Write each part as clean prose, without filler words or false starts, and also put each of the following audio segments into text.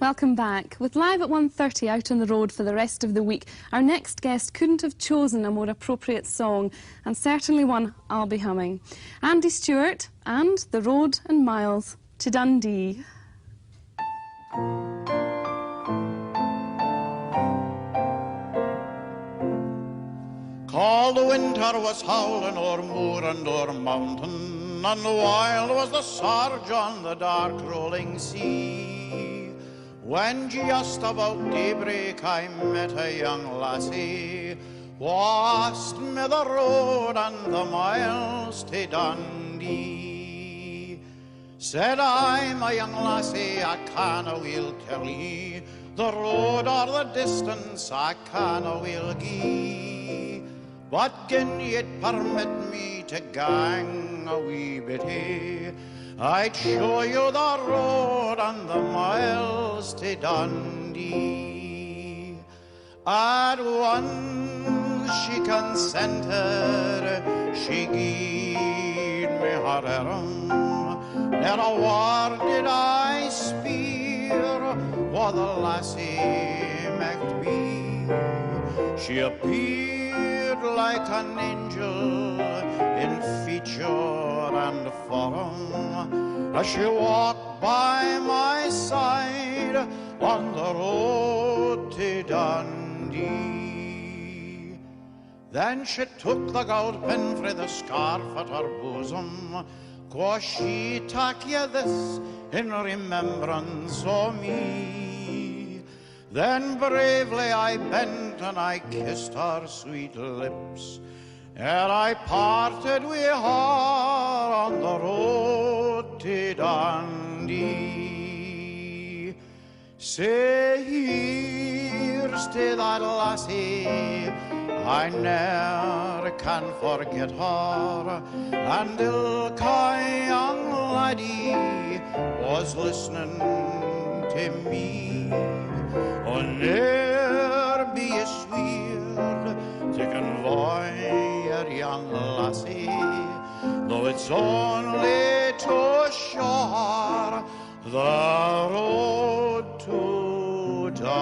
Welcome back. With Live at 1:30 out on the road for the rest of the week, our next guest couldn't have chosen a more appropriate song, and certainly one I'll be humming. Andy Stewart and The Road and Miles to Dundee. Cold winter was howling o'er moor and o'er mountain, and wild was the surge on the dark rolling sea. When just about daybreak I met a young lassie, who asked me the road and the miles to Dundee. Said I, my young lassie, I canna weel tell ye, the road or the distance I canna weel gie. But gin ye'd permit me to gang a wee bit, I'd show you the road and the miles to Dundee. At once she consented, she gied me her arm. Ne'er a word did I speir what the lassie might be. She appeared like an angel in feature and form, as she walked by my side on the road to Dundee. Then she took the gold pin frae the scarf at her bosom, quo' she, tak ye this in remembrance o' me. Then bravely I bent and I kissed her sweet lips, ere I parted with her on the road to Dundee. Say, here's to that lassie, I ne'er can forget her, and ilka young laddie was listening to me. Oh, ne'er be ye sweer to convoy your young lassie, though it's only to show her the road to Dundee.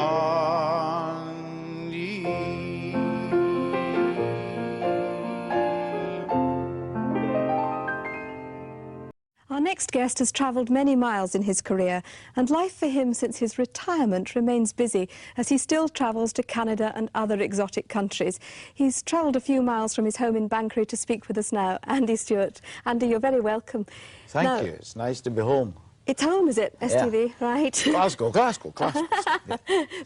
Our next guest has travelled many miles in his career, and life for him since his retirement remains busy as he still travels to Canada and other exotic countries. He's travelled a few miles from his home in Banchory to speak with us now. Andy Stewart. Andy, you're very welcome. Thank you. It's nice to be home. It's home, is it? STV, yeah. Right? Glasgow. Yeah.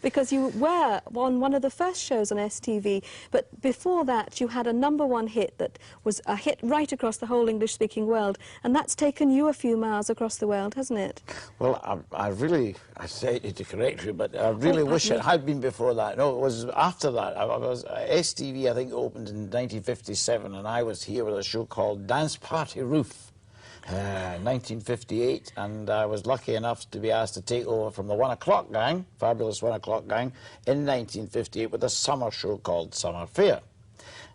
Because you were on one of the first shows on STV, but before that you had a #1 hit that was a hit right across the whole English-speaking world, and that's taken you a few miles across the world, hasn't it? Well, I say it to correct you, but I really wish it had been before that. No, it was after that. I was STV, I think, opened in 1957, and I was here with a show called Dance Party Roof. 1958, and I was lucky enough to be asked to take over from the 1 O'Clock Gang, fabulous 1 O'Clock Gang, in 1958 with a summer show called Summer Fair.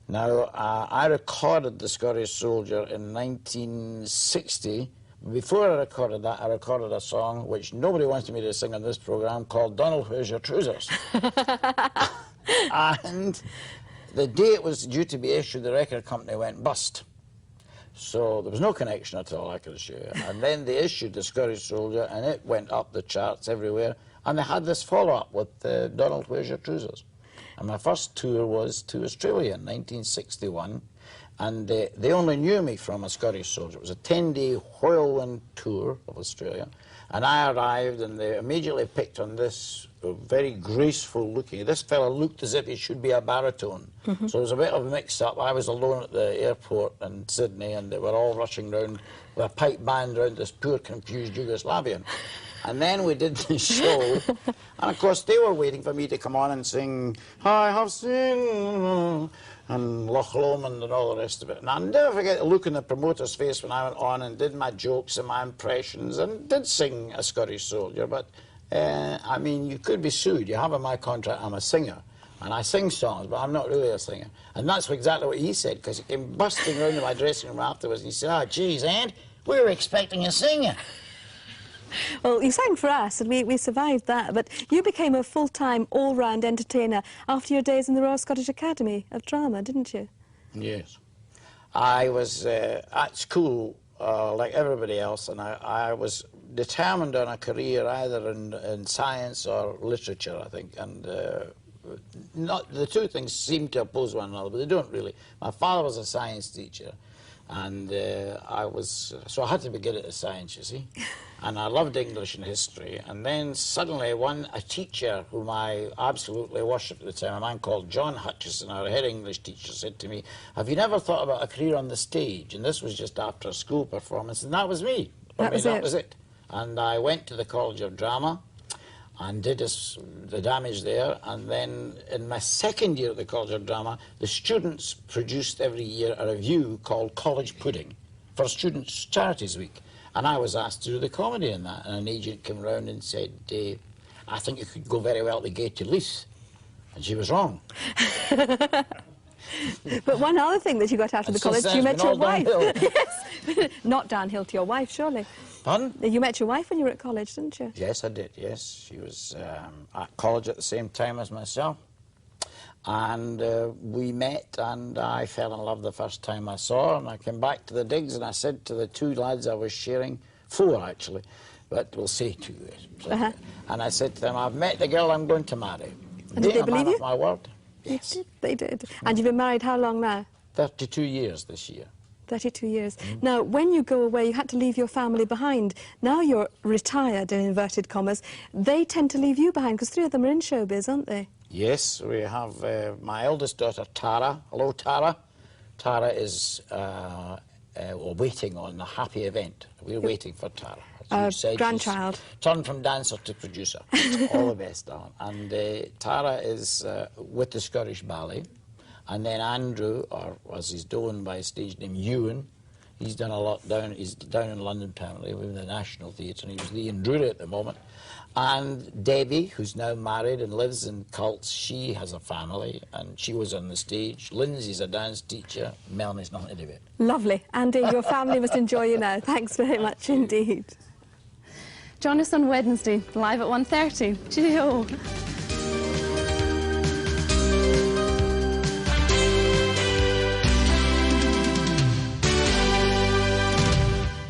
Now, I recorded The Scottish Soldier in 1960. Before I recorded that, I recorded a song which nobody wanted me to sing on this programme called Donald, Where's Your Trousers? And the day it was due to be issued, the record company went bust. So there was no connection at all, I can assure you. And then they issued The Scottish Soldier, and it went up the charts everywhere. And they had this follow-up with Donald, Where's Your Trousers? And my first tour was to Australia in 1961. And they only knew me from A Scottish Soldier. It was a 10-day whirlwind tour of Australia. And I arrived, and they immediately picked on this very graceful looking. This fellow looked as if he should be a baritone. So it was a bit of a mix-up. I was alone at the airport in Sydney, and they were all rushing round with a pipe band round this poor, confused Yugoslavian. And then we did the show, and of course they were waiting for me to come on and sing I Have Seen and Loch Lomond and all the rest of it. And I'll never forget the look in the promoter's face when I went on and did my jokes and my impressions and did sing A Scottish Soldier. But, I mean, you could be sued. You have in my contract I'm a singer. And I sing songs, but I'm not really a singer. And that's exactly what he said, because he came busting round to my dressing room afterwards and he said, "Oh, geez, Ant, we were expecting a singer." Well, you sang for us, and we survived that, but you became a full-time, all-round entertainer after your days in the Royal Scottish Academy of Drama, didn't you? Yes. I was at school like everybody else, and I was determined on a career either in science or literature, I think, and not the two things seem to oppose one another, but they don't really. My father was a science teacher, and so I had to be good at the science, you see, and I loved English and history. And then suddenly a teacher whom I absolutely worshipped at the time, a man called John Hutchison, our head English teacher, said to me, "Have you never thought about a career on the stage?" And this was just after a school performance, and that was me. That was it. And I went to the College of Drama and did the damage there, and then in my second year at the College of Drama, the students produced every year a review called College Pudding for Students' Charities Week, and I was asked to do the comedy in that, and an agent came round and said, "I think you could go very well to Gay to Leith," and she was wrong. But one other thing that you got out of the college, you met your wife. Yes, not downhill to your wife, surely. Pardon? You met your wife when you were at college, didn't you? Yes, I did, yes. She was at college at the same time as myself. And we met, and I fell in love the first time I saw her, and I came back to the digs, and I said to the two lads I was sharing, 4 actually, but we'll say 2. And I said to them, "I've met the girl I'm going to marry." And did they believe you? Of my word. Yes. They did. And you've been married how long now? 32 years this year. 32 years. Now, when you go away, you had to leave your family behind. Now you're retired, in inverted commas. They tend to leave you behind, because 3 of them are in showbiz, aren't they? Yes, we have my eldest daughter, Tara. Hello, Tara. Tara is waiting on a happy event. We're waiting for Tara. Our grandchild. Turned from dancer to producer. All the best, darling. And Tara is with the Scottish Ballet. And then Andrew, or as he's known by his stage name, Ewan, he's done a lot he's down in London permanently with the National Theatre, and he's Ian Drury at the moment. And Debbie, who's now married and lives in Cults, she has a family, and she was on the stage. Lindsay's a dance teacher. Melanie's nothing to do with it. Lovely. Andy, your family must enjoy you now. Thanks very much indeed. Join us on Wednesday, live at 1:30. Cheerio.